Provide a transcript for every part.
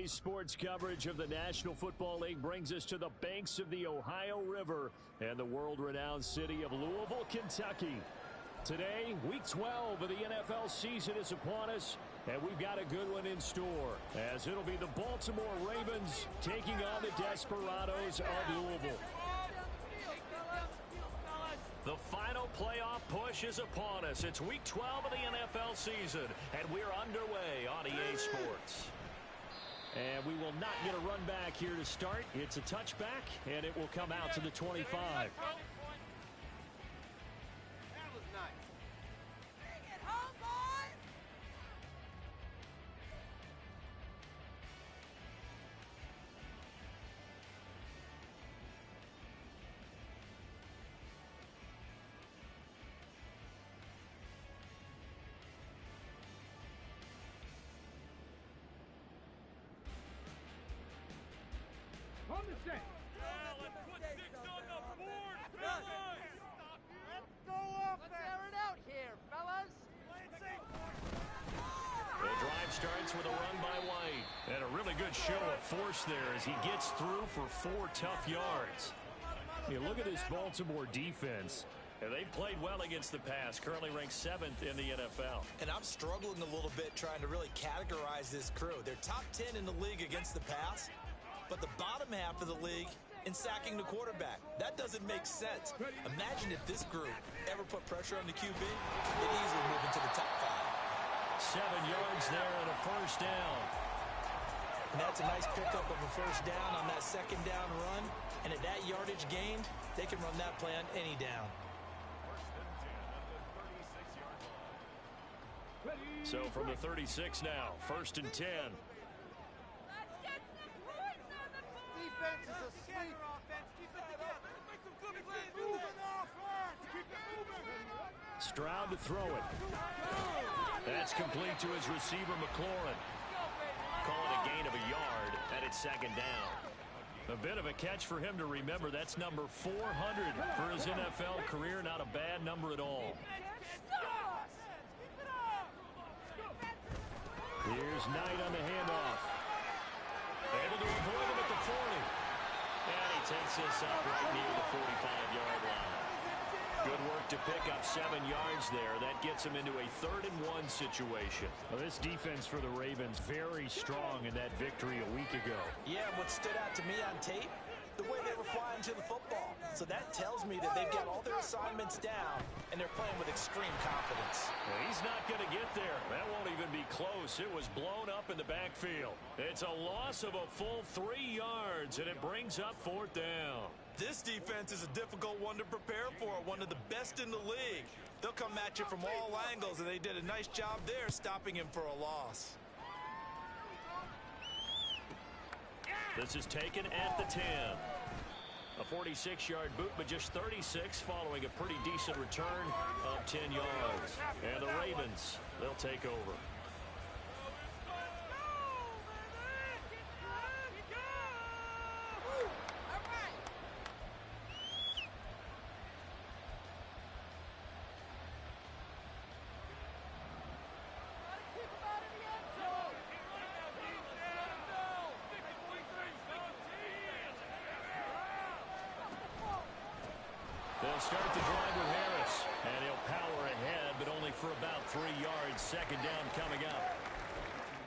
Today's sports coverage of the National Football League brings us to the banks of the Ohio River and the world-renowned city of Louisville, Kentucky. Today, Week 12 of the NFL season is upon us, and we've got a good one in store, as it'll be the Baltimore Ravens taking on the Desperados of Louisville. The final playoff push is upon us. It's Week 12 of the NFL season, and we're underway on EA Sports. And we will not get a run back here to start. It's a touchback, and it will come out to the 25. That was nice. Bring it home, boys! On the set. Yeah, let's put 6 on the board, fellas! Let's go up Let's air it out here, fellas! The drive starts with a run by White. And a really good show of force there as he gets through for 4 tough yards. You look at this Baltimore defense. And they've played well against the pass, currently ranked 7th in the NFL. And I'm struggling a little bit trying to really categorize this crew. They're top 10 in the league against the pass, but the bottom half of the league in sacking the quarterback. That doesn't make sense. Imagine if this group ever put pressure on the QB, they'd easily move into the top 5. 7 yards there and a first down. And that's a nice pickup of a first down on that second down run. And at that yardage gained, they can run that play on any down. So from the 36 now, 1st and 10. Let's get some points on the board! Defense is asleep! Offense, keep it together! Make some good plays! Moving offense! Keep it moving! Stroud to throw it. That's complete to his receiver, McLaurin. Call it a gain of a yard, and it's 2nd down. A bit of a catch for him to remember. That's number 400 for his NFL career. Not a bad number at all. Here's Knight on the handoff. Able to avoid him at the 40. And he takes this up right near the 45-yard line. Good work to pick up 7 yards there. That gets him into a 3rd and 1 situation. Well, this defense for the Ravens very strong in that victory a week ago. Yeah, what stood out to me on tape, the way they were flying to the football. So that tells me that they've got all their assignments down, and they're playing with extreme confidence. Well, he's not going to get there. That won't even be close. It was blown up in the backfield. It's a loss of a full 3 yards, and it brings up 4th down. This defense is a difficult one to prepare for, one of the best in the league. They'll come at you from all angles, and they did a nice job there stopping him for a loss. This is taken at the 10. A 46-yard boot, but just 36 following a pretty decent return of 10 yards. And the Ravens, they'll take over. They'll start the drive with Harris, and he'll power ahead, but only for about 3 yards. 2nd down coming up.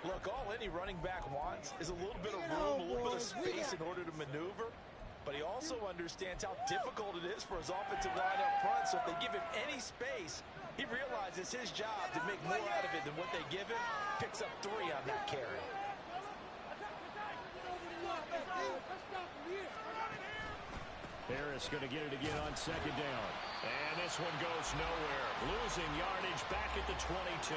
Look, all any running back wants is a little bit of room, a little bit of space in order to maneuver. But he also understands how difficult it is for his offensive line up front. So if they give him any space, he realizes his job to make more out of it than what they give him. Picks up 3 on that carry. Harris going to get it again on 2nd down. And this one goes nowhere. Losing yardage back at the 22.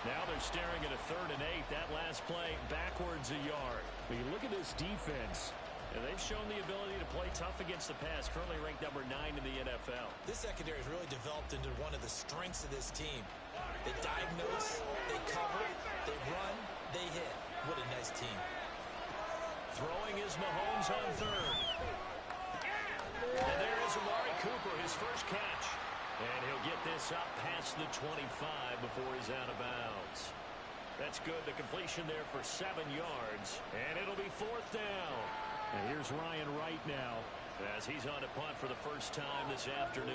Now they're staring at a 3rd and 8. That last play backwards a yard. But you look at this defense, and they've shown the ability to play tough against the pass. Currently ranked number 9 in the NFL. This secondary has really developed into one of the strengths of this team. They diagnose, they cover, they run, they hit. What a nice team. Throwing is Mahomes on 3rd. And there is Amari Cooper, his first catch. And he'll get this up past the 25 before he's out of bounds. That's good. The completion there for 7 yards. And it'll be 4th down. And here's Ryan Wright now as he's on to punt for the first time this afternoon.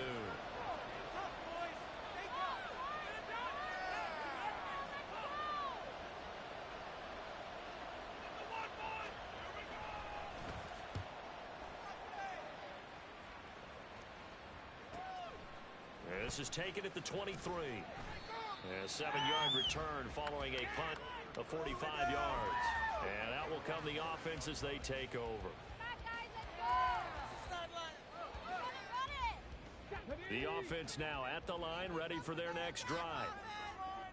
This is taken at the 23. A 7-yard return following a punt of 45 yards. And out will come the offense as they take over. The offense now at the line, ready for their next drive.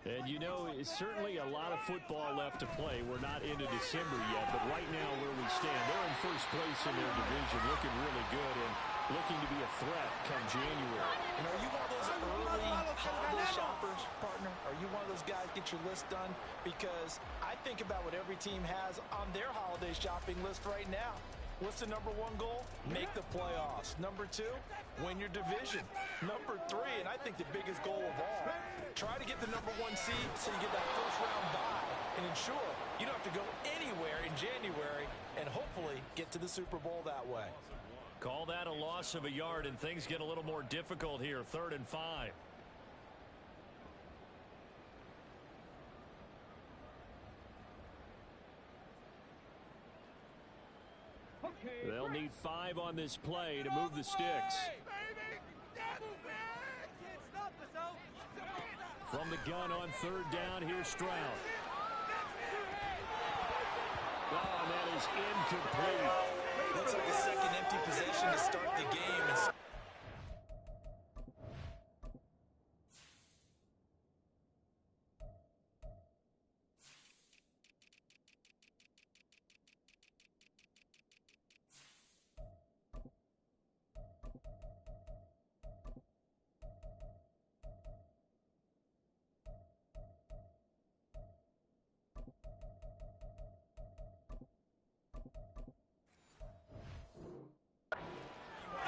And you know, it's certainly a lot of football left to play. We're not into December yet, but right now where we stand, they're in first place in their division, looking really good and looking to be a threat come January. And are you one of those early holiday shoppers, partner? Are you one of those guys get your list done? Because I think about what every team has on their holiday shopping list right now. What's the number 1 goal? Make the playoffs. Number 2, win your division. Number 3, and I think the biggest goal of all, try to get the number 1 seed so you get that first-round bye and ensure you don't have to go anywhere in January and hopefully get to the Super Bowl that way. Call that a loss of a yard, and things get a little more difficult here. 3rd and 5. They'll need 5 on this play to move the sticks. From the gun on 3rd down, here's Stroud. Oh, and that is incomplete. Looks like a second empty possession to start the game.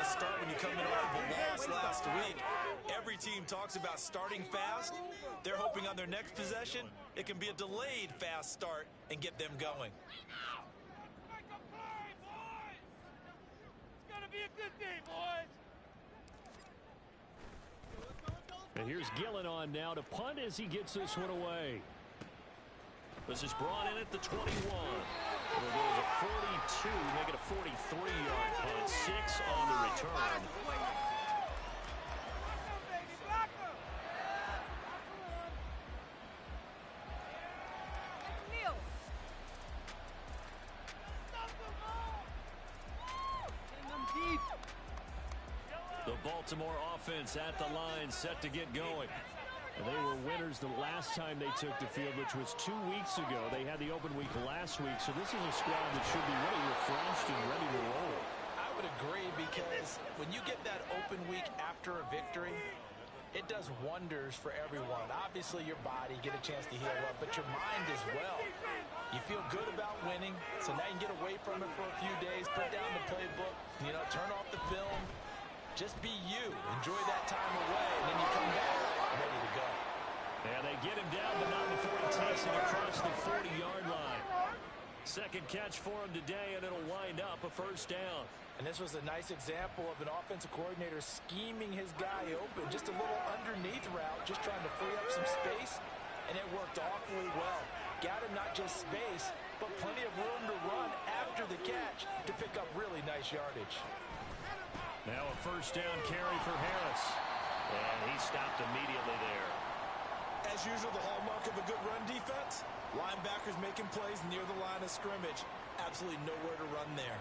Start when you come in off of a loss last week. Every team talks about starting fast. They're hoping on their next possession it can be a delayed fast start and get them going. Make a play, boys! It's gonna be a good day, boys! And here's Gillen on now to punt as he gets this one away. This is brought in at the 21. It'll go as a 42, make it a 43-yard punt. 6 on the return. The Baltimore offense at the line, set to get going. And they were winners the last time they took the field, which was 2 weeks ago. They had the open week last week, so this is a squad that should be really refreshed and ready to roll. I would agree, because when you get that open week after a victory, it does wonders for everyone. Obviously, your body, get a chance to heal up, but your mind as well. You feel good about winning, so now you can get away from it for a few days, put down the playbook, turn off the film. Just be you. Enjoy that time away, and then you come back ready to go. And they get him down, but not before he takes it across the 40-yard line. Second catch for him today, and it'll wind up a first down. And this was a nice example of an offensive coordinator scheming his guy open. Just a little underneath route, just trying to free up some space, and it worked awfully well. Got him not just space, but plenty of room to run after the catch to pick up really nice yardage. Now a first down carry for Harris. And he stopped immediately there. As usual, the hallmark of a good run defense, linebackers making plays near the line of scrimmage. Absolutely nowhere to run there.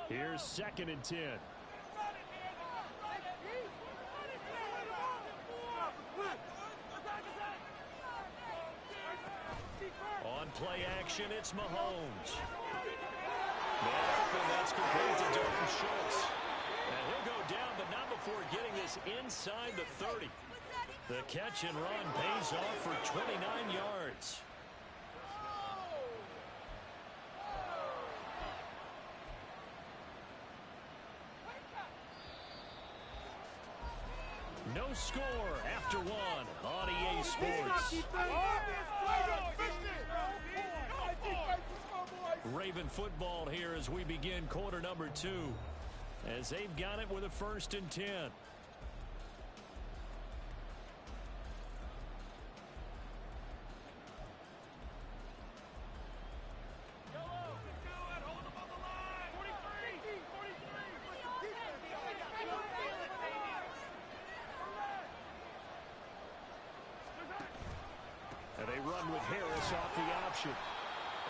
Here's 2nd and 10. On play action, it's Mahomes. That's complete to Dalton Schultz. And he'll go down, but not before getting this inside the 30. The catch and run pays off for 29 yards. score after one on EA Sports. Raven football here as we begin quarter number 2, as they've got it with a 1st and 10. And they run with Harris off the option.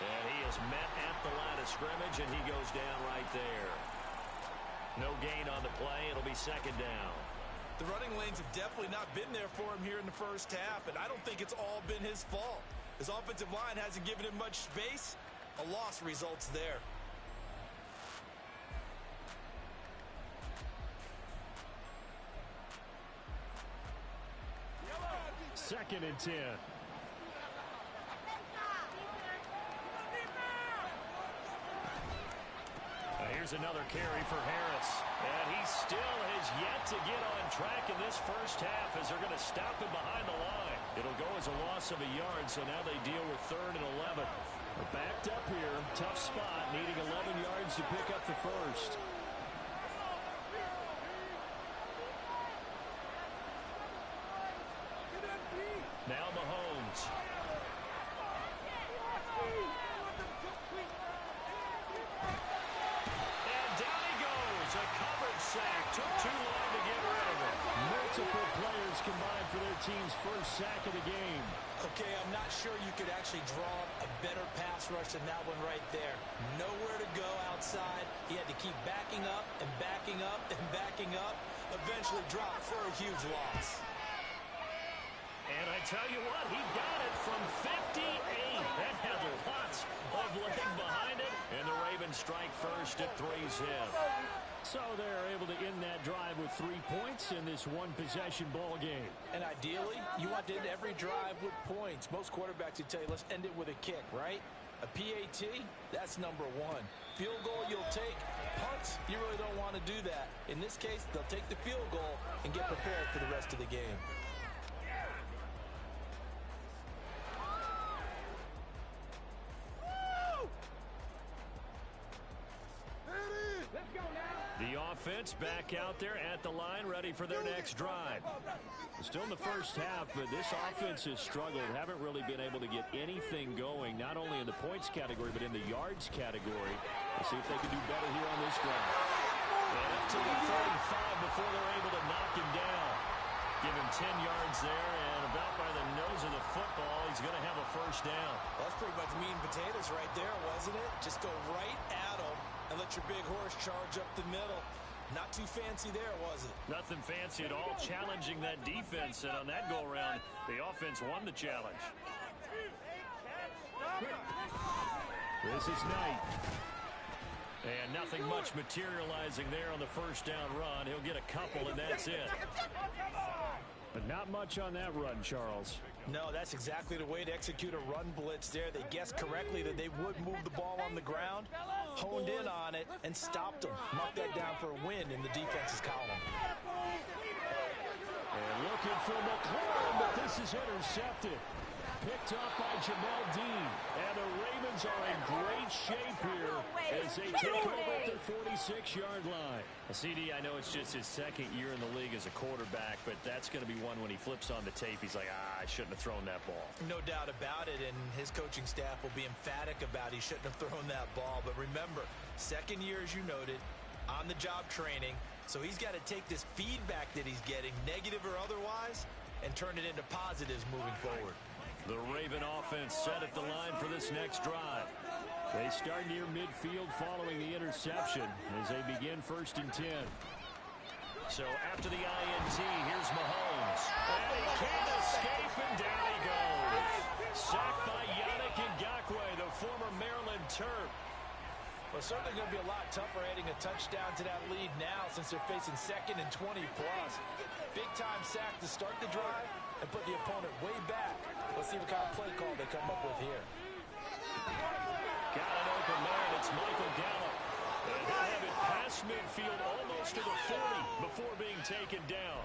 And he is met at the line of scrimmage, and he goes down right there. No gain on the play. It'll be 2nd down. The running lanes have definitely not been there for him here in the first half, and I don't think it's all been his fault. His offensive line hasn't given him much space. A loss results there. 2nd and 10. Here's another carry for Harris. And he still has yet to get on track in this first half as they're going to stop him behind the line. It'll go as a loss of a yard, so now they deal with 3rd and 11. They're backed up here. Tough spot, needing 11 yards to pick up the first. Now Mahomes. A coverage sack. Took too long to get rid of it. Multiple players combined for their team's first sack of the game. Okay, I'm not sure you could actually draw a better pass rush than that one right there. Nowhere to go outside. He had to keep backing up and backing up and backing up. Eventually dropped for a huge loss. And I tell you what, he got it from 58. That had lots of leg behind it. And the Ravens strike first at 3-zip. So they're able to end that drive with 3 points in this one-possession ball game. And ideally, you want to end every drive with points. Most quarterbacks would tell you, let's end it with a kick, right? A PAT, that's number 1. Field goal you'll take. Punts, you really don't want to do that. In this case, they'll take the field goal and get prepared for the rest of the game. The offense back out there at the line, ready for their next drive. Still in the first half, but this offense has struggled. Haven't really been able to get anything going, not only in the points category, but in the yards category. We'll see if they can do better here on this drive. And up to the 35 before they're able to knock him down. Give him 10 yards there, and about by the nose of the football, he's going to have a first down. That's pretty much meat and potatoes right there, wasn't it? Just go right at him and let your big horse charge up the middle. Not too fancy there, was it? Nothing fancy at all, challenging that defense, and on that go-around, the offense won the challenge. This is Knight. And nothing much materializing there on the first down run. He'll get a couple, and that's it. But not much on that run, Charles. No, that's exactly the way to execute a run blitz there. They guessed correctly that they would move the ball on the ground, honed in on it, and stopped them. Knocked that down for a win in the defense's column. And looking for McLaurin, but this is intercepted. Picked up by Jamel Dean. And the Ravens are in great shape here as they take over at the 46-yard line. CD, I know it's just his 2nd year in the league as a quarterback, but that's going to be one when he flips on the tape. He's like, I shouldn't have thrown that ball. No doubt about it, and his coaching staff will be emphatic about he shouldn't have thrown that ball. But remember, 2nd year, as you noted, on-the-job training, so he's got to take this feedback that he's getting, negative or otherwise, and turn it into positives moving forward. The Raven offense set at the line for this next drive. They start near midfield following the interception as they begin 1st and 10. So after the INT, here's Mahomes. And he can't escape, and down he goes. Sacked by Yannick Ngakoue, the former Maryland Terp. Well, it's certainly going to be a lot tougher heading a touchdown to that lead now since they're facing 2nd and 20-plus. Big-time sack to start the drive and put the opponent way back. Let's see what kind of play call they come up with here. Got an open man. It's Michael Gallup. And he'll have it past midfield almost to the 40 before being taken down.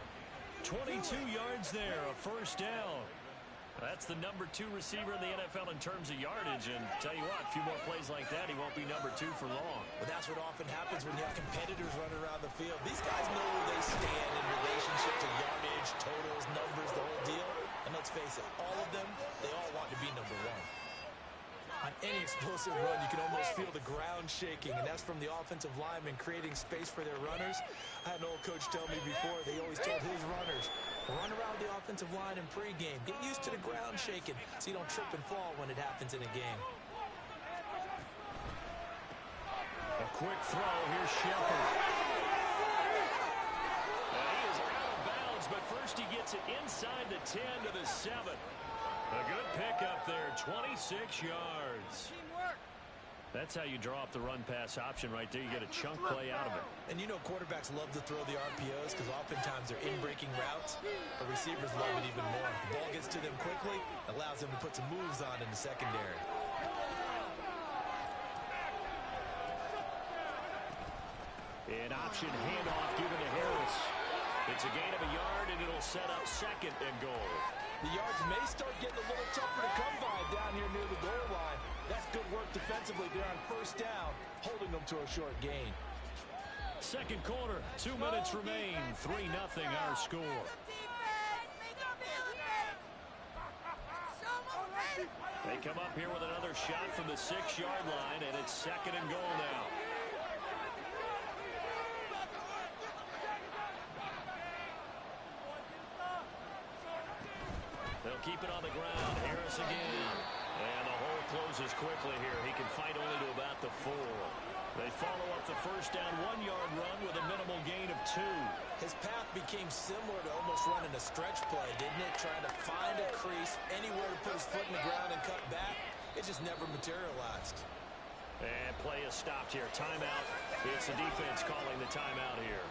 22 yards there, a first down. That's the number 2 receiver in the NFL in terms of yardage, and tell you what, a few more plays like that, he won't be number 2 for long. But that's what often happens when you have competitors running around the field. These guys know where they stand in relationship to yardage, totals, numbers, the whole deal. And let's face it, all of them, they all want to be number 1. On any explosive run, you can almost feel the ground shaking, and that's from the offensive linemen creating space for their runners. I had an old coach tell me before, they always told his runners, run around the offensive line in pregame. Get used to the ground shaking so you don't trip and fall when it happens in a game. A quick throw. Here's Shepard. He is out of bounds, but first he gets it inside the 10 to the 7. A good pickup there, 26 yards. That's how you draw up the run-pass option right there. You get a chunk play out of it. And you know quarterbacks love to throw the RPOs because oftentimes they're in-breaking routes. But receivers love it even more. The ball gets to them quickly, allows them to put some moves on in the secondary. An option handoff given to Harris. It's a gain of a yard, and it'll set up 2nd and goal. The yards may start getting a little tougher to come by down here near the goal line. That's good work defensively there on first down, holding them to a short gain. Second quarter, 2 minutes remain, 3-0 our score. They come up here with another shot from the 6-yard line, and it's 2nd and goal now. They'll keep it on the ground. Harris again. And the hole closes quickly here. He can fight only to about the 4. They follow up the first down 1-yard run with a minimal gain of 2. His path became similar to almost running a stretch play, didn't it? Trying to find a crease, anywhere to put his foot in the ground and cut back. It just never materialized. And play is stopped here. Timeout. It's the defense calling the timeout here,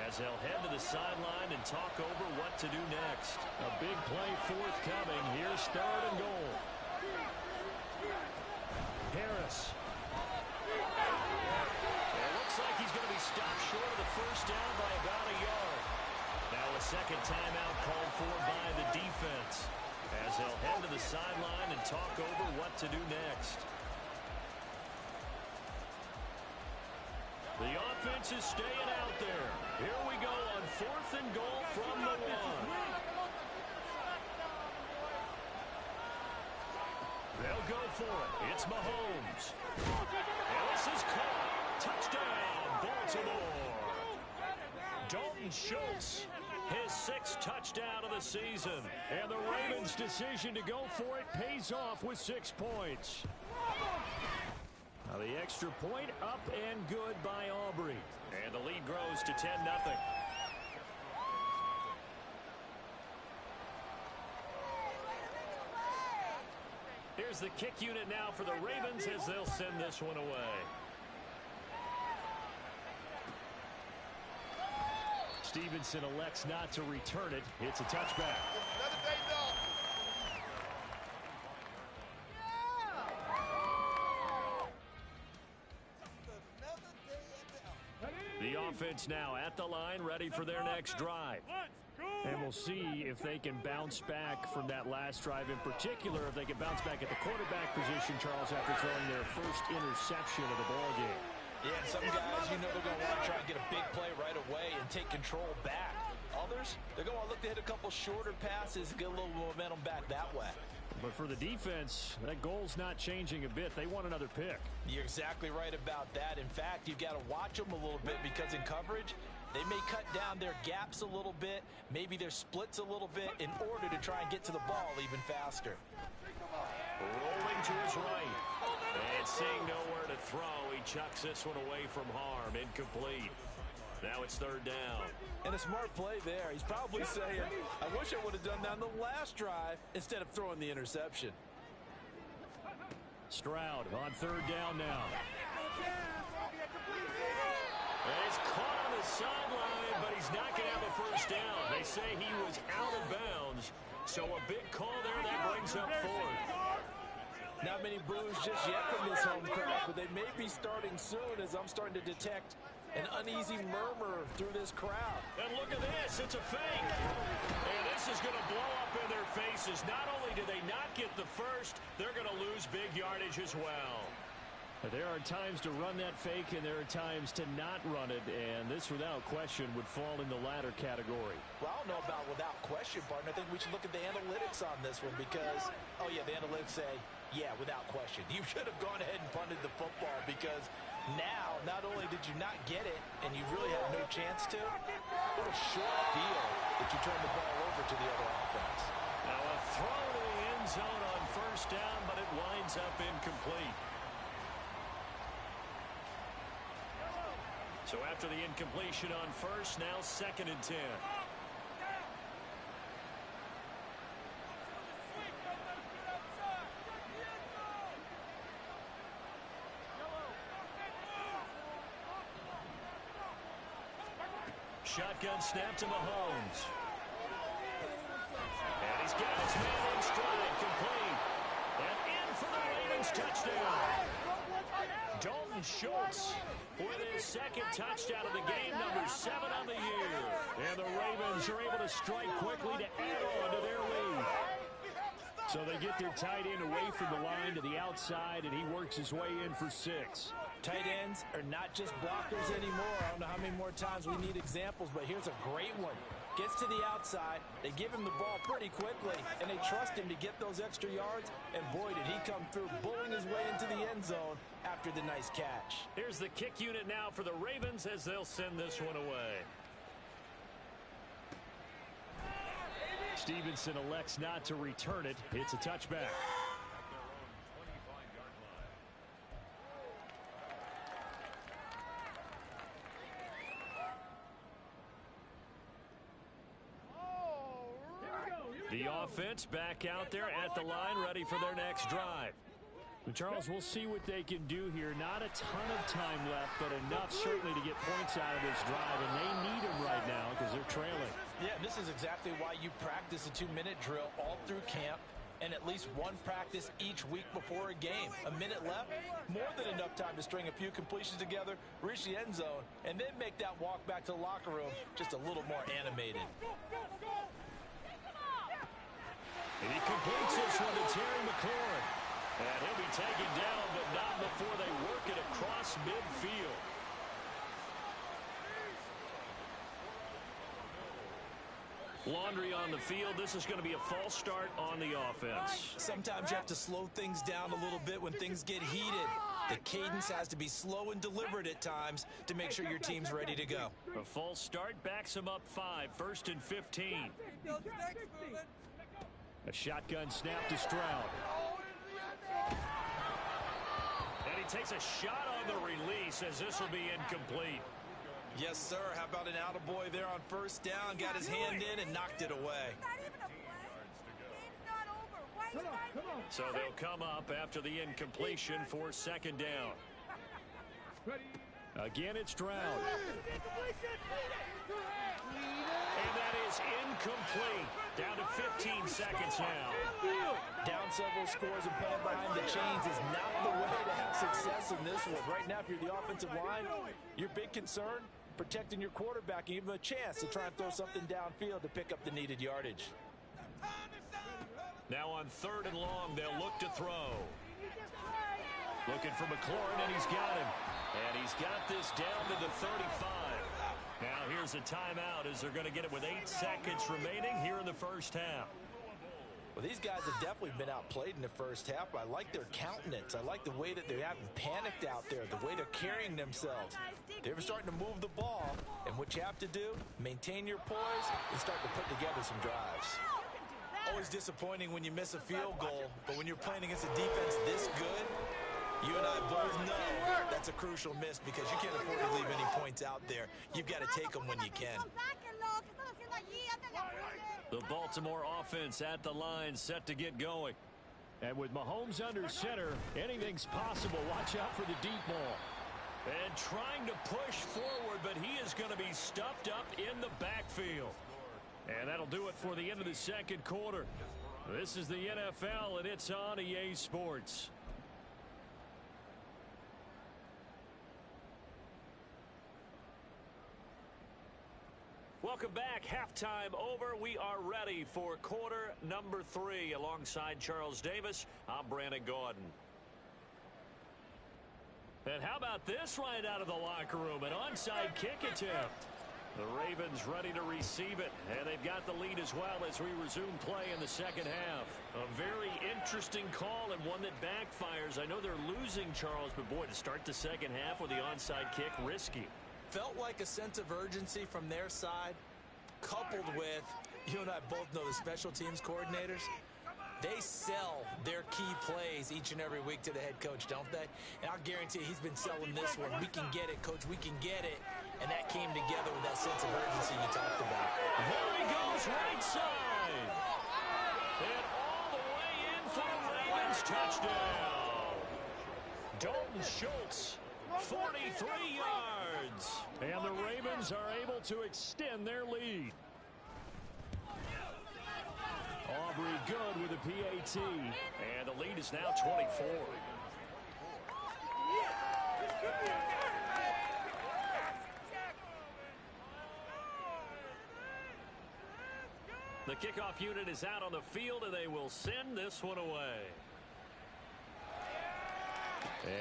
as they'll head to the sideline and talk over what to do next. A big play forthcoming. Here's 3rd and goal. Harris. It looks like he's going to be stopped short of the first down by about a yard. Now a second timeout called for by the defense, as they'll head to the sideline and talk over what to do next. The offense is staying out there. Here we go on 4th and goal from the 1. They'll go for it. It's Mahomes. And this is caught. Touchdown, Baltimore. Dalton Schultz, his 6th touchdown of the season. And the Ravens' decision to go for it pays off with 6 points. Now the extra point up and good by Aubrey. And the lead grows to 10-0. Here's the kick unit now for the Ravens as they'll send this one away. Stevenson elects not to return it. It's a touchback. The offense now at the line, ready for their next drive. And we'll see if they can bounce back from that last drive, in particular, if they can bounce back at the quarterback position, Charles, after throwing their first interception of the ballgame. Yeah, some guys, you know, they're going to want to try and get a big play right away and take control back. Others, they're going to look to hit a couple shorter passes, get a little momentum back that way. But for the defense, that goal's not changing a bit. They want another pick. You're exactly right about that. In fact, you've got to watch them a little bit because in coverage, they may cut down their gaps a little bit, maybe their splits a little bit in order to try and get to the ball even faster. Rolling to his right. And seeing nowhere to throw, he chucks this one away from harm. Incomplete. Now it's 3rd down. And a smart play there. He's probably saying, I wish I would have done that on the last drive instead of throwing the interception. Stroud on 3rd down now. And he's caught on the sideline, but he's not going to have a first down. They say he was out of bounds, so a big call there that brings up 4th. Not many boos just yet from this home crowd, but they may be starting soon as I'm starting to detect an uneasy murmur through this crowd. And look at this. It's a fake. And this is going to blow up in their faces. Not only do they not get the first, they're going to lose big yardage as well. There are times to run that fake, and there are times to not run it, and this, without question, would fall in the latter category. Well, I don't know about without question, partner. I think we should look at the analytics on this one because, oh, yeah, the analytics say, yeah, without question. You should have gone ahead and punted the football because now, not only did you not get it, and you really had no chance to, what a short field that you turned the ball over to the other offense. Now a throw to the end zone on first down, but it winds up incomplete. So after the incompletion on first, now 2nd and 10. Shotgun snap to Mahomes. And he's got his man in stride, complete. And in for the Ravens touchdown. Dalton Schultz with his 2nd touchdown of the game, number 7 on the year. And the Ravens are able to strike quickly to add on to their lead. So they get their tight end away from the line to the outside, and he works his way in for 6. Tight ends are not just blockers anymore. I don't know how many more times we need examples, but here's a great one. Gets to the outside, they give him the ball pretty quickly, and they trust him to get those extra yards, and boy, did he come through, bullying his way into the end zone after the nice catch. Here's the kick unit now for the Ravens as they'll send this one away. Stevenson elects not to return it. It's a touchback. The offense back out there at the line, ready for their next drive. And Charles, we'll see what they can do here. Not a ton of time left, but enough certainly to get points out of this drive, and they need them right now because they're trailing. Yeah, this is exactly why you practice a 2-minute drill all through camp and at least one practice each week before a game. A minute left, more than enough time to string a few completions together, reach the end zone, and then make that walk back to the locker room just a little more animated. And he completes this one to Terry McLaurin. And he'll be taken down, but not before they work it across midfield. Laundry on the field. This is going to be a false start on the offense. Sometimes you have to slow things down a little bit when things get heated. The cadence has to be slow and deliberate at times to make sure your team's ready to go. A false start backs him up 5, 1st and 15. A shotgun snap to Stroud. And he takes a shot on the release as this will be incomplete. Yes, sir. How about an attaboy there on first down? Got his hand in and knocked it away. So they'll come up after the incompletion for 2nd down. Again, it's Stroud. And that is incomplete. Down to 15 seconds now. Down several scores and playing behind the chains is not the way to have success in this one. Right now, if you're the offensive line, your big concern, protecting your quarterback and give him a chance to try and throw something downfield to pick up the needed yardage. Now on 3rd and long, they'll look to throw. Looking for McLaurin, and he's got him. And he's got this down to the 35. Now here's a timeout as they're going to get it with 8 seconds remaining here in the first half. Well, these guys have definitely been outplayed in the first half. I like their countenance. I like the way that they haven't panicked out there, the way they're carrying themselves. They're starting to move the ball, and what you have to do, maintain your poise and start to put together some drives. Always disappointing when you miss a field goal, but when you're playing against a defense this good, you and I both know that's a crucial miss because you can't afford to leave any points out there. You've got to take them when you can. The Baltimore offense at the line, set to get going. And with Mahomes under center, anything's possible. Watch out for the deep ball. And trying to push forward, but he is going to be stuffed up in the backfield. And that'll do it for the end of the 2nd quarter. This is the NFL, and it's on EA Sports. Welcome back. Halftime over. We are ready for quarter number 3. Alongside Charles Davis, I'm Brandon Gaudin. And how about this right out of the locker room? An onside kick attempt. The Ravens ready to receive it, and they've got the lead as well as we resume play in the second half. A very interesting call and one that backfires. I know they're losing, Charles, but boy, to start the second half with the onside kick, risky. Felt like a sense of urgency from their side, coupled with, you and I both know the special teams coordinators. They sell their key plays each and every week to the head coach, don't they? And I'll guarantee he's been selling this one. We can get it, coach. We can get it. And that came together with that sense of urgency you talked about. There he goes, right side. And all the way in for the Ravens touchdown. Dalton Schultz, 43 yards. And the Ravens are able to extend their lead. Aubrey good with a PAT. And the lead is now 24. The kickoff unit is out on the field, and they will send this one away.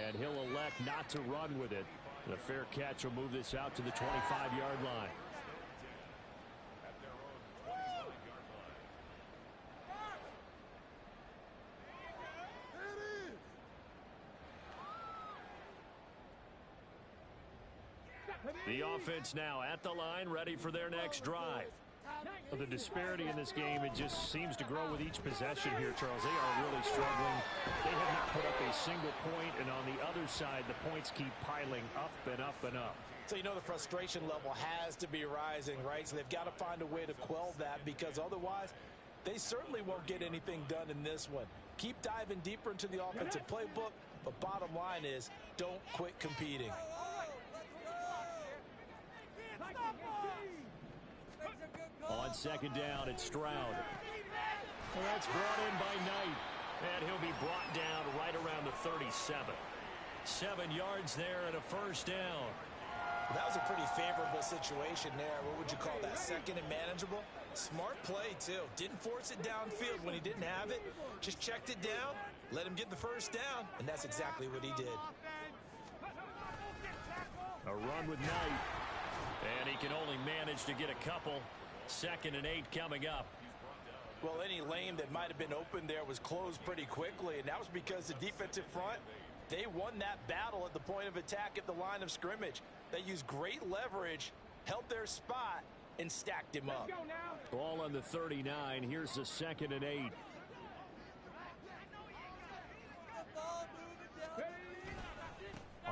And he'll elect not to run with it. The fair catch will move this out to the 25-yard line. The offense now at the line, ready for their next drive. The disparity in this game, it just seems to grow with each possession here, Charles. They are really struggling. They have not put up a single point, and on the other side, the points keep piling up and up and up. So you know the frustration level has to be rising, right? So they've got to find a way to quell that, because otherwise they certainly won't get anything done in this one. Keep diving deeper into the offensive playbook, but bottom line is don't quit competing. On second down, it's Stroud. Well, that's brought in by Knight. And he'll be brought down right around the 37. 7 yards there and a first down. That was a pretty favorable situation there. What would you call that? Second and manageable? Smart play, too. Didn't force it downfield when he didn't have it. Just checked it down, let him get the first down, and that's exactly what he did. A run with Knight. And he can only manage to get a couple. 2nd and 8 coming up. Well, any lane that might have been open there was closed pretty quickly, and that was because the defensive front, they won that battle at the point of attack at the line of scrimmage. They used great leverage, held their spot, and stacked him up. Ball on the 39. Here's the 2nd and 8.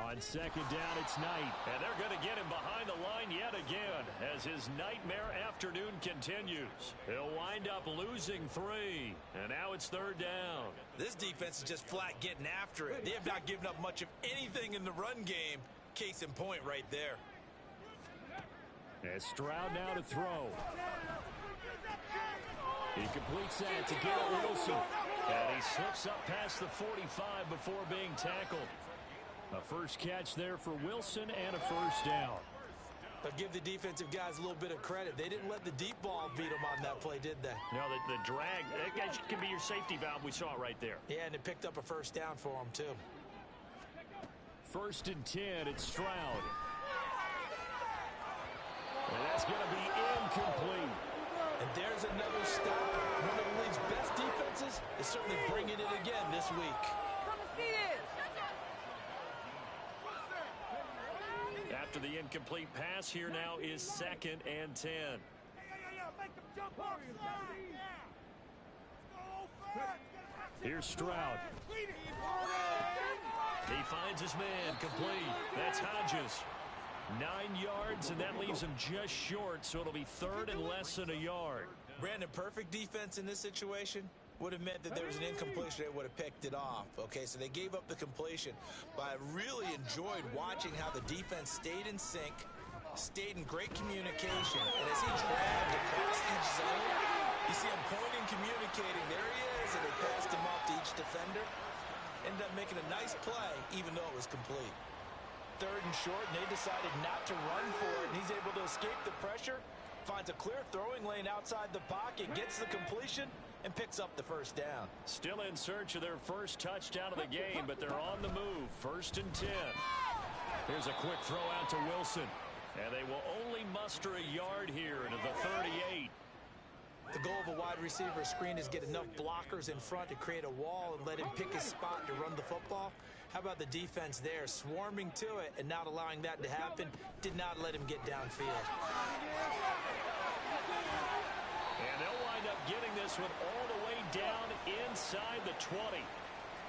On second down, it's Knight. And they're going to get him behind the line yet again as his nightmare afternoon continues. He'll wind up losing 3. And now it's 3rd down. This defense is just flat getting after it. They have not given up much of anything in the run game. Case in point right there. And Stroud now to throw. He completes that to Garrett Wilson. And he slips up past the 45 before being tackled. A first catch there for Wilson and a first down. But give the defensive guys a little bit of credit. They didn't let the deep ball beat them on that play, did they? No, the drag, that could be your safety valve. We saw it right there. Yeah, and it picked up a first down for them, too. 1st and 10, it's Stroud. And that's going to be incomplete. And there's another stop. One of the league's best defenses is certainly bringing it again this week. Come and see this. After the incomplete pass, here now is 2nd and 10. Make them jump off Here's Stroud. He finds his man, complete. That's Hodges. 9 yards, and that leaves him just short, so it'll be 3rd and less than a yard. Brandon, perfect defense in this situation would have meant that there was an incompletion. They would have picked it off. Okay, so they gave up the completion. But I really enjoyed watching how the defense stayed in sync, stayed in great communication. And as he dragged across each zone, you see him pointing, communicating. There he is, and they passed him off to each defender. Ended up making a nice play, even though it was complete. 3rd and short, and they decided not to run for it. And he's able to escape the pressure, finds a clear throwing lane outside the pocket, gets the completion, and picks up the first down. Still in search of their first touchdown of the game, but they're on the move. 1st and 10. Here's a quick throw out to Wilson. And they will only muster a yard here into the 38. The goal of a wide receiver screen is get enough blockers in front to create a wall and let him pick his spot to run the football. How about the defense there, swarming to it and not allowing that to happen? Did not let him get downfield. And they'll wind up getting this one all the way down inside the 20.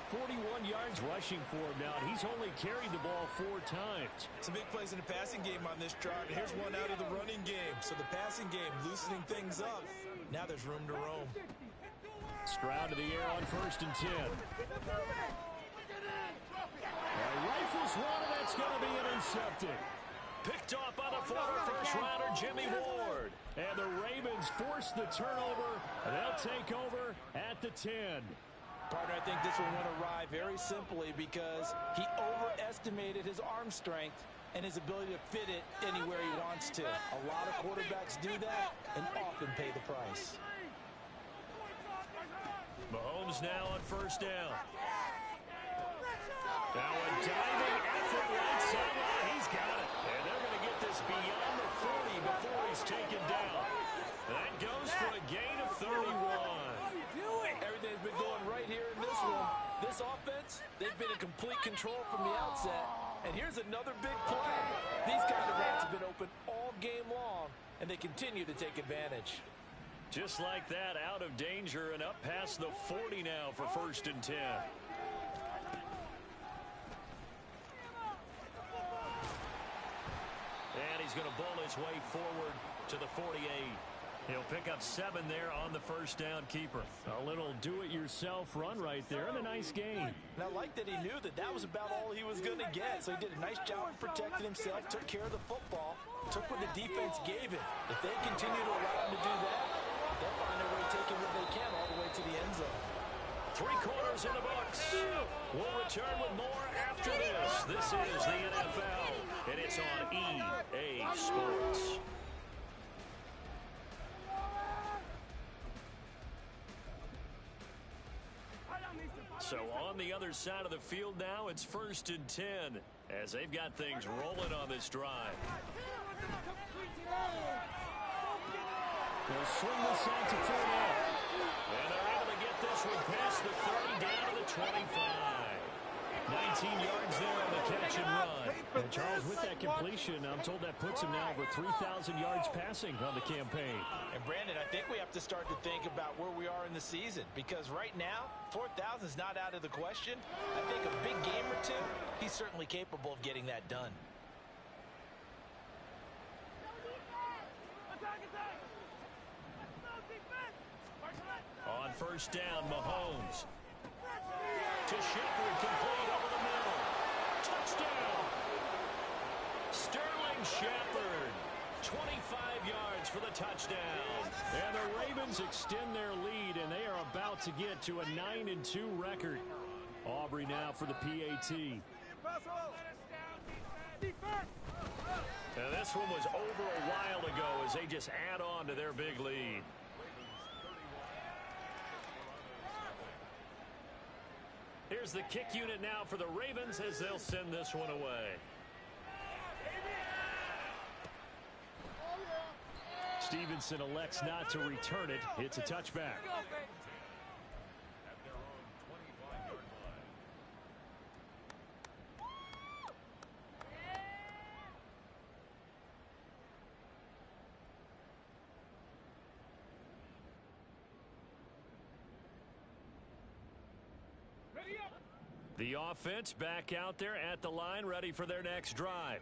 41 yards rushing for him now, and he's only carried the ball 4 times. Some big plays in the passing game on this drive, and here's one out of the running game. So the passing game loosening things up. Now there's room to roam. Stroud to the air on 1st and 10. Rifles one, and that's going to be intercepted. Picked off by the former first-rounder Jimmy Ward. And the Ravens force the turnover, and they'll take over at the 10. Partner, I think this one went awry very simply because he overestimated his arm strength and his ability to fit it anywhere he wants to. A lot of quarterbacks do that and often pay the price. Mahomes now on 1st down. Now a diving effort right sideline. He's got it. And they're going to get this beyond the 40 before he's taken down. That goes for a gain of 31. Everything's been going right here in this one. This offense, they've been in complete control from the outset. And here's another big play. These kind of runs have been open all game long, and they continue to take advantage. Just like that, out of danger and up past the 40 now for 1st and 10. And he's going to bowl his way forward to the 48. He'll pick up 7 there on the first down keeper. A little do-it-yourself run right there and a nice gain. And I like that he knew that that was about all he was going to get. So he did a nice job of protecting himself, took care of the football, took what the defense gave him. If they continue to allow him to do that, they'll find their way taking what they can all the way to the end zone. 3 quarters in the books. We'll return with more after this. This is the NFL, and it's on EA Sports. So on the other side of the field now, it's 1st and 10 as they've got things rolling on this drive. They'll swing this out to Fournette. And they're able to get this one past the 30 down to the 25. 19 yards there on the catch and run. And Charles, with that completion, I'm told that puts him now over 3,000 yards passing on the campaign. And Brandon, I think we have to start to think about where we are in the season, because right now, 4,000 is not out of the question. I think a big game or 2, he's certainly capable of getting that done. On 1st down, Mahomes. To Shepard, complete over the middle. Touchdown! Sterling Shepard. 25 yards for the touchdown. And the Ravens extend their lead, and they are about to get to a 9-2 record. Aubrey now for the PAT. And this one was over a while ago as they just add on to their big lead. Here's the kick unit now for the Ravens as they'll send this one away. Stevenson elects not to return it. It's a touchback. The offense back out there at the line, ready for their next drive.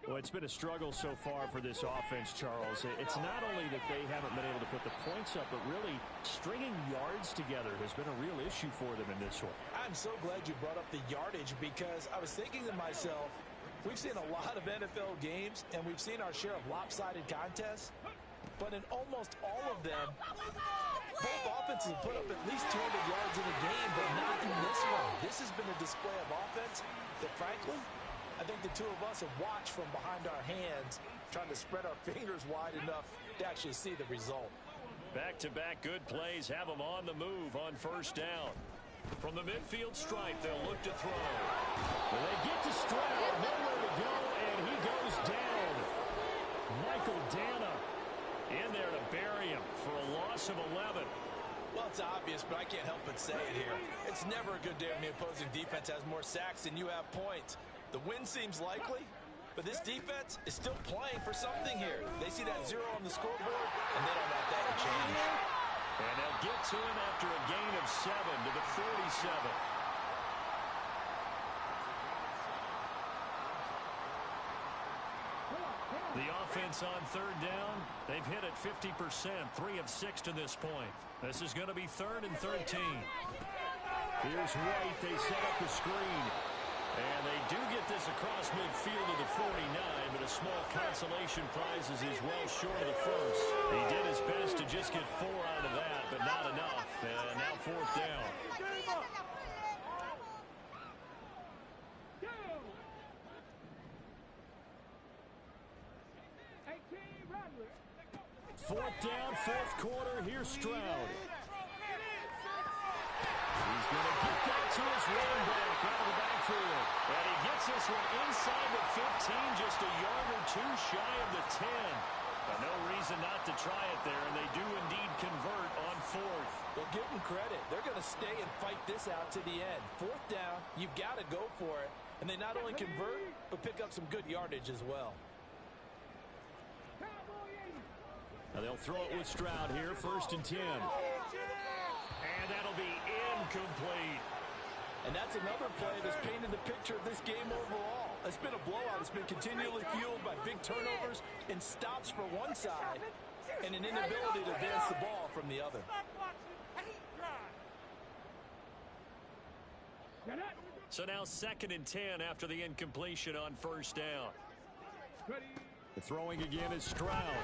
Well, it's been a struggle so far for this offense, Charles. It's not only that they haven't been able to put the points up, but really stringing yards together has been a real issue for them in this one. I'm so glad you brought up the yardage, because I was thinking to myself, we've seen a lot of NFL games, and we've seen our share of lopsided contests, but in almost all of them, both offenses have put up at least 200 yards in a game, but not in this one. This has been a display of offense that, frankly, I think the two of us have watched from behind our hands, trying to spread our fingers wide enough to actually see the result. Back-to-back good plays have them on the move on first down. From the midfield stripe, they'll look to throw. Well, they get to Stroud, nowhere to go, and he goes down. Michael Dana in there to bury him for a loss of 11. Well, it's obvious, but I can't help but say it here. It's never a good day when the opposing defense has more sacks than you have points. The win seems likely, but this defense is still playing for something here. They see that 0 on the scoreboard, and they don't want that to change. And they'll get to him after a gain of 7 to the 47. The offense on third down, they've hit it 50%, 3 of 6 to this point. This is going to be 3rd and 13. Here's White. They set up the screen. And they do get this across midfield to the 49, but a small consolation prize is he's well short of the first. He did his best to just get 4 out of that, but not enough. And now 4th down. Fourth down, 4th quarter. Here's Stroud. He's going to get that to his running back out of the backfield. And he gets this one inside the 15, just a yard or 2 shy of the 10. But no reason not to try it there, and they do indeed convert on 4th. Well, give them credit. They're going to stay and fight this out to the end. 4th down, you've got to go for it. And they not only convert, but pick up some good yardage as well. Now they'll throw it with Stroud here, 1st and 10. And that'll be incomplete. And that's another play that's painted the picture of this game overall. It's been a blowout. It's been continually fueled by big turnovers and stops for one side and an inability to advance the ball from the other. So now 2nd and 10 after the incompletion on 1st down. The throwing again is Stroud.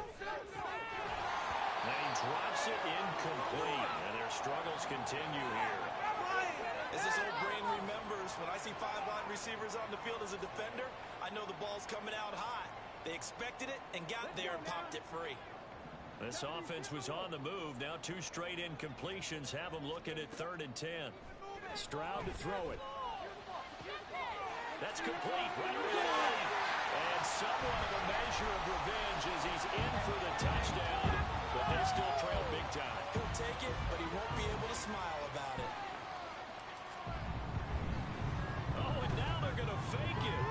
And he drops it incomplete. And their struggles continue here. As this old brain remembers, when I see 5 wide receivers on the field as a defender, I know the ball's coming out high. They expected it and got there and popped it free. This offense was on the move. Now 2 straight incompletions have them looking at 3rd and 10. Stroud to throw it. That's complete. Right over the line. And somewhat of a measure of revenge as he's in for the touchdown. But they still trail big time. He'll take it, but he won't be able to smile about it. Oh, and now they're going to fake it.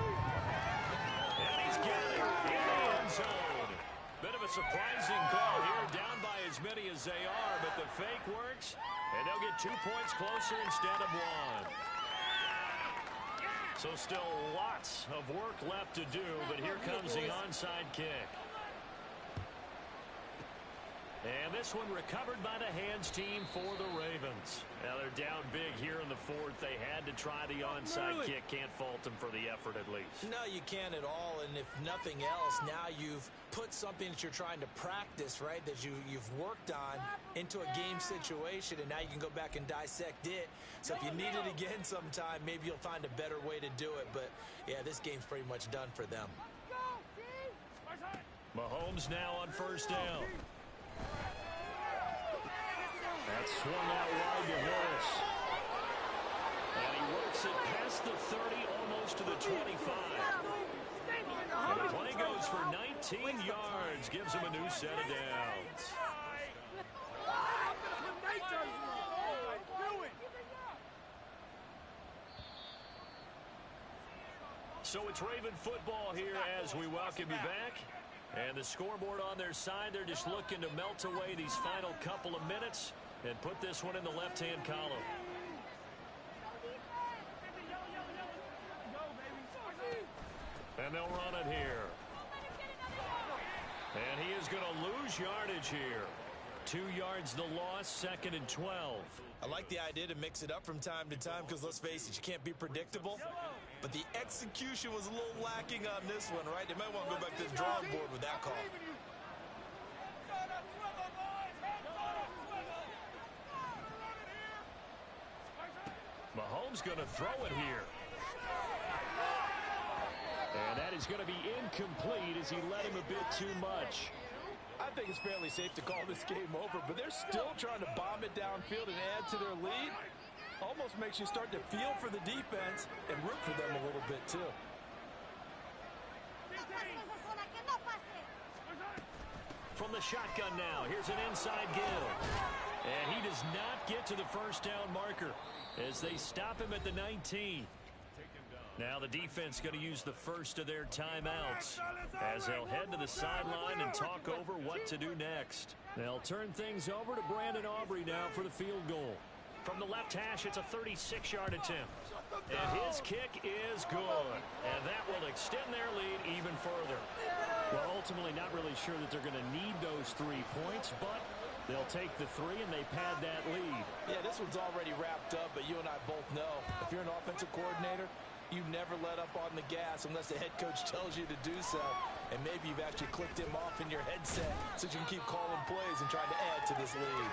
And he's got it in the end zone. Bit of a surprising call here, down by as many as they are, but the fake works, and they'll get 2 points closer instead of 1. So still lots of work left to do, but here comes the onside kick. And this one recovered by the hands team for the Ravens. Now they're down big here in the 4th. They had to try the onside kick. Can't fault them for the effort at least. No, you can't at all. And if nothing else, now you've put something that you're trying to practice, right, that you've worked on into a game situation, and now you can go back and dissect it. So if you need it again sometime, maybe you'll find a better way to do it. But, yeah, this game's pretty much done for them. Mahomes now on 1st down. That's swung out wide to Harris. And he works it past the 30, almost to the 25. And the play goes for 19 yards, gives him a new set of downs. So it's Raven football here as we welcome you back. And the scoreboard on their side, they're just looking to melt away these final couple of minutes and put this one in the left-hand column. And they'll run it here. And he is going to lose yardage here. 2 yards the loss, 2nd and 12. I like the idea to mix it up from time to time because, let's face it, you can't be predictable. But the execution was a little lacking on this one, right? They might want to go back to the drawing board with that call. Mahomes going to throw it here. is going to be incomplete as he led him a bit too much. I think it's fairly safe to call this game over, but they're still trying to bomb it downfield and add to their lead. Almost makes you start to feel for the defense and root for them a little bit, too. From the shotgun now, here's an inside Gill. And he does not get to the first down marker as they stop him at the 19. Now the defense going to use the first of their timeouts as they'll head to the sideline and talk over what to do next. They'll turn things over to Brandon Aubrey now for the field goal. From the left hash, it's a 36-yard attempt. And his kick is good. And that will extend their lead even further. Well, ultimately not really sure that they're going to need those 3 points, but they'll take the 3 and they pad that lead. Yeah, this one's already wrapped up, but you and I both know if you're an offensive coordinator, you never let up on the gas unless the head coach tells you to do so. And maybe you've actually clicked him off in your headset so you can keep calling plays and trying to add to this lead.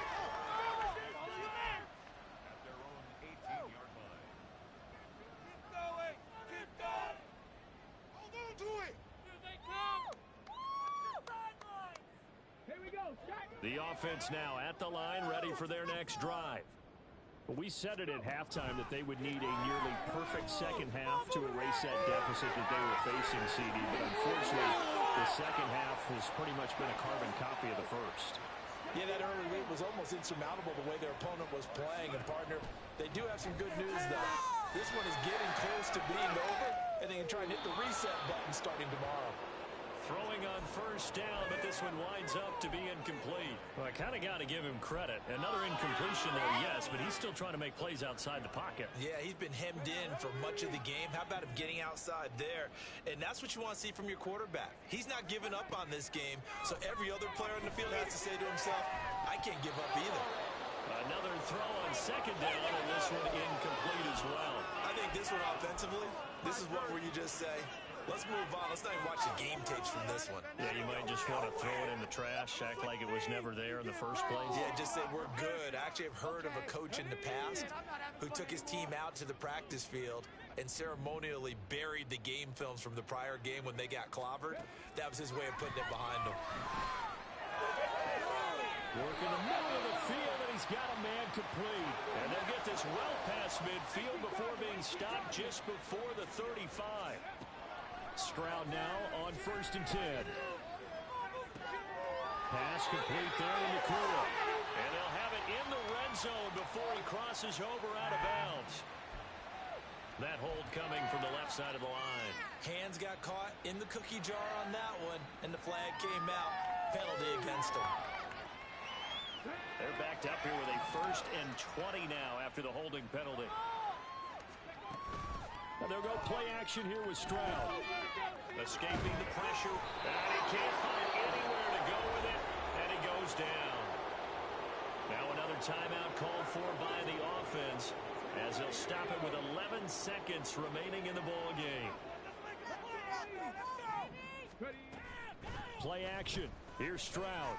The offense now at the line, ready for their next drive. We said it at halftime that they would need a nearly perfect second half to erase that deficit that they were facing, CD. But unfortunately, the second half has pretty much been a carbon copy of the first. Yeah, that early lead was almost insurmountable the way their opponent was playing. And, partner, they do have some good news, though. This one is getting close to being over, and they can try and hit the reset button starting tomorrow. Throwing on first down, but this one winds up to be incomplete. Well, I kind of got to give him credit. Another incompletion there, yes, but he's still trying to make plays outside the pocket. Yeah, he's been hemmed in for much of the game. How about him getting outside there? And that's what you want to see from your quarterback. He's not giving up on this game, so every other player in the field has to say to himself, I can't give up either. Another throw on second down, and this one incomplete as well. I think this one offensively, this is one where you just say, let's move on. Let's not even watch the game tapes from this one. Yeah, you might just want to throw it in the trash, act like it was never there in the first place. Yeah, just say we're good. I actually have heard of a coach in the past who took his team out to the practice field and ceremonially buried the game films from the prior game when they got clobbered. That was his way of putting it behind them. Working the middle of the field, and he's got a man complete. And they'll get this well past midfield before being stopped just before the 35. Stroud now on 1st and 10. Pass complete there in the corner. And they'll have it in the red zone before he crosses over out of bounds. That hold coming from the left side of the line. Hands got caught in the cookie jar on that one, and the flag came out. Penalty against him. They're backed up here with a 1st and 20 now after the holding penalty. And they'll go play action here with Stroud. Escaping the pressure. And he can't find anywhere to go with it. And he goes down. Now another timeout called for by the offense as they'll stop it with 11 seconds remaining in the ball game. Play action. Here's Stroud.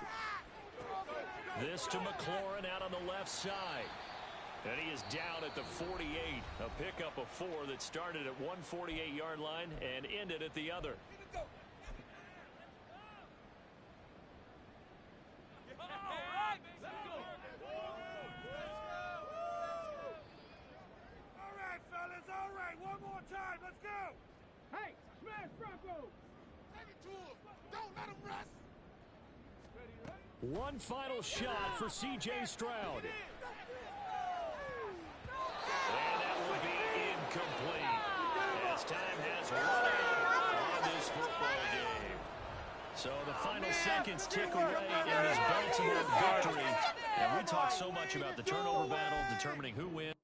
This to McLaurin out on the left side. And he is down at the 48. A pickup of 4 that started at one 48-yard line and ended at the other. All right, fellas, all right. One more time. Let's go. Hey, smash Bronco. Take it to him. Don't let him rest. One final shot for C.J. Stroud. And that will be incomplete as time has run out on this football game. So the final seconds tick away in this Baltimore victory. And we talk so much about the turnover battle, determining who wins.